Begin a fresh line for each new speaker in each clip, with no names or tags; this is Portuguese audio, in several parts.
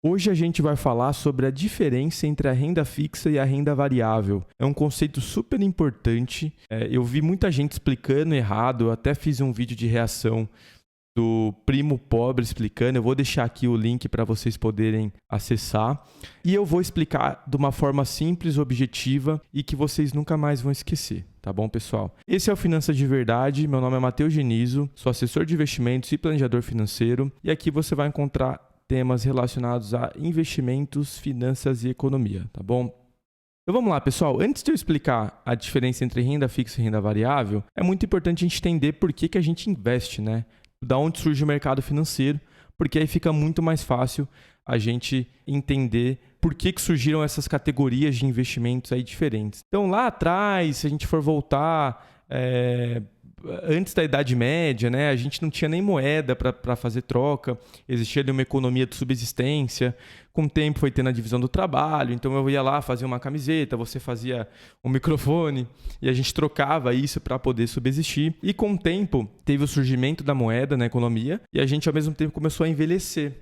Hoje a gente vai falar sobre a diferença entre a renda fixa e a renda variável. É um conceito super importante. Eu vi muita gente explicando errado, eu até fiz um vídeo de reação do Primo Pobre explicando. Eu vou deixar aqui o link para vocês poderem acessar. E eu vou explicar de uma forma simples, objetiva e que vocês nunca mais vão esquecer. Tá bom, pessoal? Esse é o Finanças de Verdade. Meu nome é Matheus Genizo, sou assessor de investimentos e planejador financeiro. E aqui você vai encontrar temas relacionados a investimentos, finanças e economia, tá bom? Então vamos lá, pessoal. Antes de eu explicar a diferença entre renda fixa e renda variável, é muito importante a gente entender por que a gente investe, né? Da onde surge o mercado financeiro, porque aí fica muito mais fácil a gente entender por que surgiram essas categorias de investimentos aí diferentes. Então lá atrás, se a gente for voltar antes da Idade Média, né, a gente não tinha nem moeda para fazer troca, existia ali uma economia de subsistência. Com o tempo foi tendo a divisão do trabalho, então eu ia lá fazer uma camiseta, você fazia um microfone e a gente trocava isso para poder subsistir. E com o tempo teve o surgimento da moeda na economia e a gente ao mesmo tempo começou a envelhecer.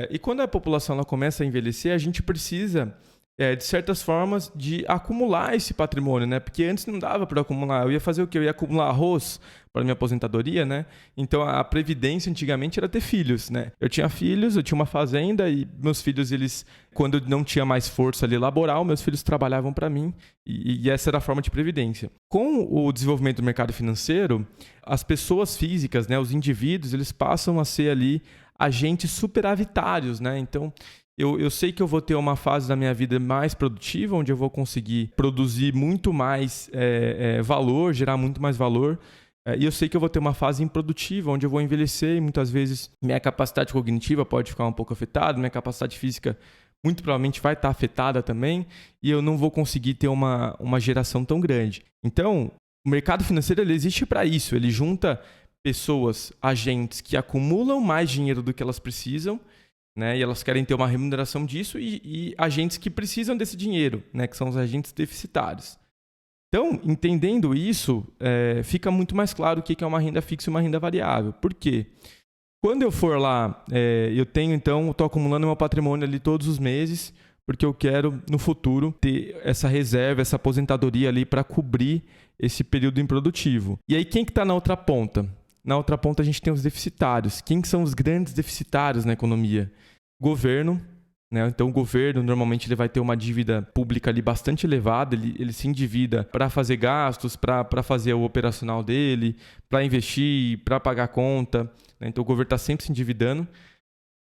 E quando a população ela começa a envelhecer, a gente precisa de certas formas, de acumular esse patrimônio, né? Porque antes não dava para acumular. Eu ia fazer o quê? Eu ia acumular arroz para minha aposentadoria, né? Então, a previdência antigamente era ter filhos, né? Eu tinha filhos, eu tinha uma fazenda e meus filhos, quando não tinha mais força ali laboral, meus filhos trabalhavam para mim e essa era a forma de previdência. Com o desenvolvimento do mercado financeiro, as pessoas físicas, né? Os indivíduos, eles passam a ser ali agentes superavitários, né? Então, eu sei que eu vou ter uma fase da minha vida mais produtiva, onde eu vou conseguir produzir muito mais valor, gerar muito mais valor. E eu sei que eu vou ter uma fase improdutiva, onde eu vou envelhecer e muitas vezes minha capacidade cognitiva pode ficar um pouco afetada, minha capacidade física muito provavelmente vai estar afetada também e eu não vou conseguir ter uma geração tão grande. Então, o mercado financeiro ele existe para isso, ele junta pessoas, agentes que acumulam mais dinheiro do que elas precisam, né? E elas querem ter uma remuneração disso e agentes que precisam desse dinheiro, né? Que são os agentes deficitários. Então, entendendo isso, fica muito mais claro o que é uma renda fixa e uma renda variável. Por quê? Quando eu for lá, eu estou acumulando meu patrimônio ali todos os meses, porque eu quero, no futuro, ter essa reserva, essa aposentadoria ali para cobrir esse período improdutivo. E aí, quem que está na outra ponta? Na outra ponta, a gente tem os deficitários. Quem que são os grandes deficitários na economia? Governo, né? Então, o governo, normalmente, ele vai ter uma dívida pública ali bastante elevada. Ele se endivida para fazer gastos, para fazer o operacional dele, para investir, para pagar conta, né? Então, o governo está sempre se endividando.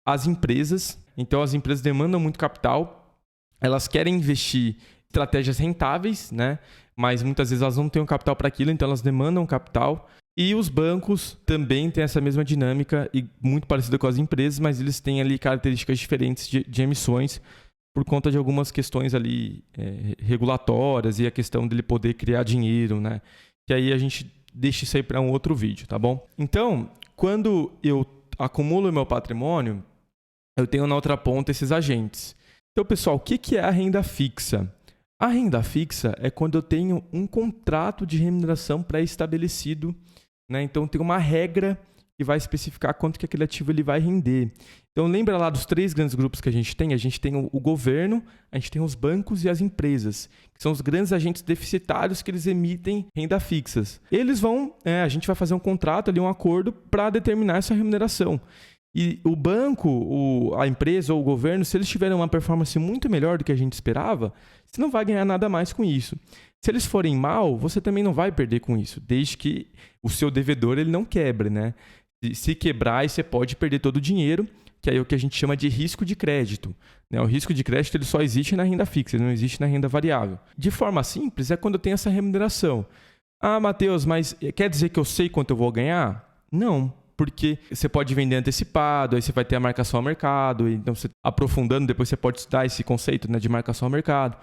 As empresas. Então, as empresas demandam muito capital. Elas querem investir em estratégias rentáveis, né? Mas muitas vezes elas não têm o capital para aquilo, então elas demandam capital. E os bancos também têm essa mesma dinâmica e muito parecida com as empresas, mas eles têm ali características diferentes de emissões por conta de algumas questões ali regulatórias e a questão dele poder criar dinheiro, né? Que aí a gente deixa isso aí para um outro vídeo, tá bom? Então, quando eu acumulo o meu patrimônio, eu tenho na outra ponta esses agentes. Então, pessoal, o que é a renda fixa? A renda fixa é quando eu tenho um contrato de remuneração pré-estabelecido, né? Então, tem uma regra que vai especificar quanto que aquele ativo ele vai render. Então, lembra lá dos 3 grandes grupos que a gente tem? A gente tem o governo, a gente tem os bancos e as empresas, que são os grandes agentes deficitários que eles emitem renda fixas. Eles vão, a gente vai fazer um contrato ali, um acordo para determinar essa remuneração. E o banco, a empresa ou o governo, se eles tiverem uma performance muito melhor do que a gente esperava, você não vai ganhar nada mais com isso. Se eles forem mal, você também não vai perder com isso, desde que o seu devedor ele não quebre, né? Se quebrar, aí você pode perder todo o dinheiro, que aí é o que a gente chama de risco de crédito, né? O risco de crédito ele só existe na renda fixa, ele não existe na renda variável. De forma simples, é quando eu tenho essa remuneração. Ah, Matheus, mas quer dizer que eu sei quanto eu vou ganhar? Não. Porque você pode vender antecipado, aí você vai ter a marcação ao mercado, então você aprofundando, depois você pode estudar esse conceito, né, de marcação ao mercado.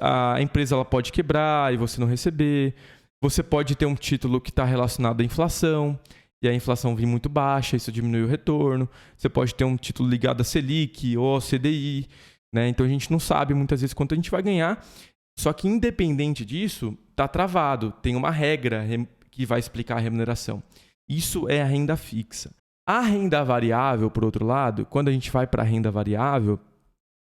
A empresa ela pode quebrar e você não receber. Você pode ter um título que está relacionado à inflação, e a inflação vir muito baixa, isso diminui o retorno. Você pode ter um título ligado à Selic ou ao CDI, né? Então a gente não sabe muitas vezes quanto a gente vai ganhar, só que independente disso, está travado, tem uma regra que vai explicar a remuneração. Isso é a renda fixa. A renda variável, por outro lado, quando a gente vai para a renda variável,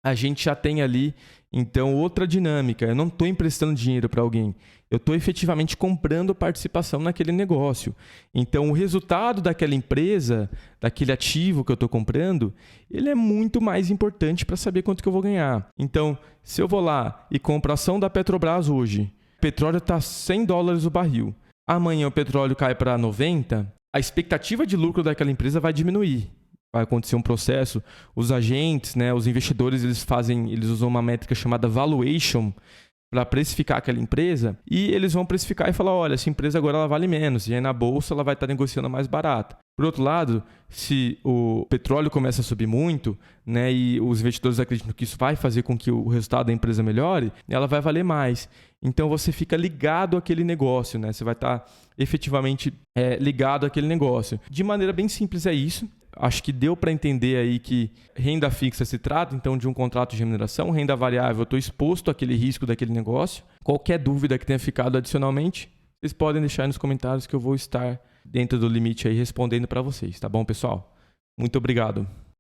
a gente já tem ali, então, outra dinâmica. Eu não estou emprestando dinheiro para alguém. Eu estou efetivamente comprando participação naquele negócio. Então, o resultado daquela empresa, daquele ativo que eu estou comprando, ele é muito mais importante para saber quanto que eu vou ganhar. Então, se eu vou lá e compro a ação da Petrobras hoje, o petróleo está $100 o barril. Amanhã o petróleo cai para 90, a expectativa de lucro daquela empresa vai diminuir. Vai acontecer um processo, os agentes, né, os investidores, eles usam uma métrica chamada valuation para precificar aquela empresa, e eles vão precificar e falar, olha, essa empresa agora ela vale menos, e aí na bolsa ela vai estar negociando mais barato. Por outro lado, se o petróleo começa a subir muito, né, e os investidores acreditam que isso vai fazer com que o resultado da empresa melhore, ela vai valer mais. Então você fica ligado àquele negócio, né? Você vai estar efetivamente ligado àquele negócio. De maneira bem simples é isso. Acho que deu para entender aí que renda fixa se trata, então, de um contrato de remuneração. Renda variável, eu estou exposto àquele risco daquele negócio. Qualquer dúvida que tenha ficado adicionalmente, vocês podem deixar aí nos comentários que eu vou estar dentro do limite aí respondendo para vocês, tá bom, pessoal? Muito obrigado.